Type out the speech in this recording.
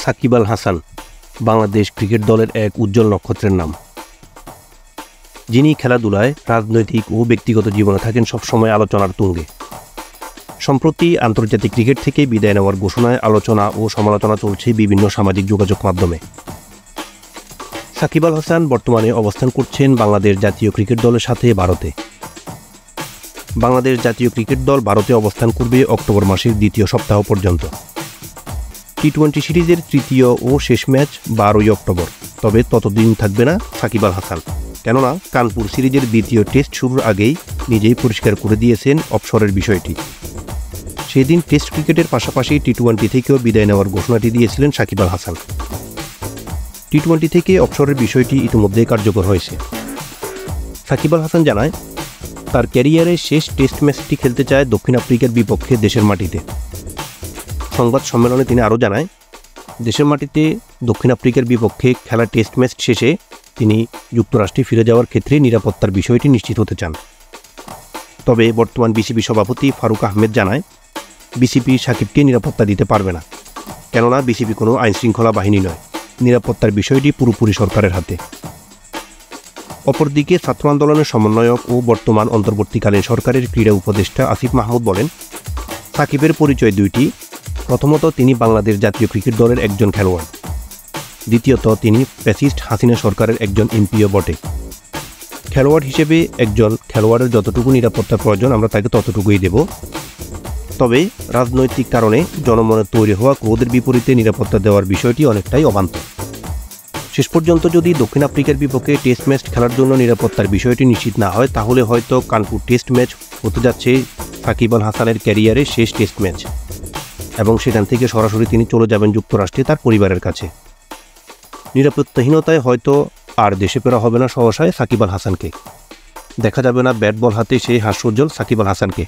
Shakib Al Hasan Bangladesh cricket দলের এক উজ্জ্বল নক্ষত্রের নাম, যিনি খেলাধুলায়, রাজনৈতিক ও ব্যক্তিগত জীবনে থাকেন সবসময় আলোচনার তুঙ্গে। সম্প্রতি আন্তর্জাতিক ক্রিকেট থেকে বিদায় নেওয়ার ঘোষণায় আলোচনা ও সমালোচনা চলছে বিভিন্ন সামাজিক যোগাযোগ মাধ্যমে। সাকিব আল হাসান বর্তমানে অবস্থান করছেন বাংলাদেশ জাতীয় ক্রিকেট দলের সাথে ভারতে। বাংলাদেশ জাতীয় ক্রিকেট দল ভারতে অবস্থান করবে অক্টোবর মাসের দ্বিতীয় সপ্তাহ পর্যন্ত। টি-20 সিরিজের তৃতীয় ও শেষ ম্যাচ 12ই অক্টোবর। তবে ততদিন থাকবে না সাকিব আল হাসান, কেননা কানপুর সিরিজের দ্বিতীয় টেস্ট শুরুর আগেই নিজেই পরিষ্কার করে দিয়েছেন অবসরের বিষয়টি। সেদিন টেস্ট ক্রিকেটের পাশাপাশি টি-20 থেকেও বিদায় নেওয়ার ঘোষণাটি দিয়েছিলেন সাকিব আল হাসান। টি-20 থেকে অবসরের বিষয়টি ইতিমধ্যেই কার্যকর হয়েছে। সাকিব আল হাসান জানায়, তার ক্যারিয়ারের শেষ টেস্ট ম্যাচটি খেলতে চায় দক্ষিণ আফ্রিকার বিপক্ষে দেশের মাটিতে। সংবাদ সম্মেলনে তিনি আরও জানায়, দেশের মাটিতে দক্ষিণ আফ্রিকার বিপক্ষে খেলা টেস্ট ম্যাচ শেষে তিনি যুক্তরাষ্ট্রে ফিরে যাওয়ার ক্ষেত্রে নিরাপত্তার বিষয়টি নিশ্চিত হতে চান। তবে বর্তমান বিসিবি সভাপতি ফারুক আহমেদ জানায়, বিসিবি সাকিবকে নিরাপত্তা দিতে পারবে না, কেননা বিসিবি কোনো আইনশৃঙ্খলা বাহিনী নয়। নিরাপত্তার বিষয়টি পুরোপুরি সরকারের হাতে। অপরদিকে ছাত্র আন্দোলনের সমন্বয়ক ও বর্তমান অন্তর্বর্তীকালীন সরকারের ক্রীড়া উপদেষ্টা আসিফ মাহমুদ বলেন, সাকিবের পরিচয় দুইটি। প্রথমত, তিনি বাংলাদেশ জাতীয় ক্রিকেট দলের একজন খেলোয়াড়। দ্বিতীয়ত, তিনি ফ্যাসিস্ট হাসিনা সরকারের একজন এমপিও বটে। খেলোয়াড় হিসেবে একজন খেলোয়াড়ের যতটুকু নিরাপত্তা প্রয়োজন আমরা তাকে ততটুকুই দেব। তবে রাজনৈতিক কারণে জনমনে তৈরি হওয়া ক্রোধের বিপরীতে নিরাপত্তা দেওয়ার বিষয়টি অনেকটাই অবান্তর। শেষ পর্যন্ত যদি দক্ষিণ আফ্রিকার বিপক্ষে টেস্ট ম্যাচ খেলার জন্য নিরাপত্তার বিষয়টি নিশ্চিত না হয়, তাহলে হয়তো কানপুর টেস্ট ম্যাচ হতে যাচ্ছে সাকিব আল হাসানের ক্যারিয়ারের শেষ টেস্ট ম্যাচ, এবং সেখান থেকে সরাসরি তিনি চলে যাবেন যুক্তরাষ্ট্রে তার পরিবারের কাছে। নিরাপত্তাহীনতায় হয়তো আর দেশে ফেরা হবে না সহসায় সাকিব আল হাসানকে, দেখা যাবে না ব্যাট বল হাতে সেই হাস্যোজ্জ্বল সাকিব আল হাসানকে।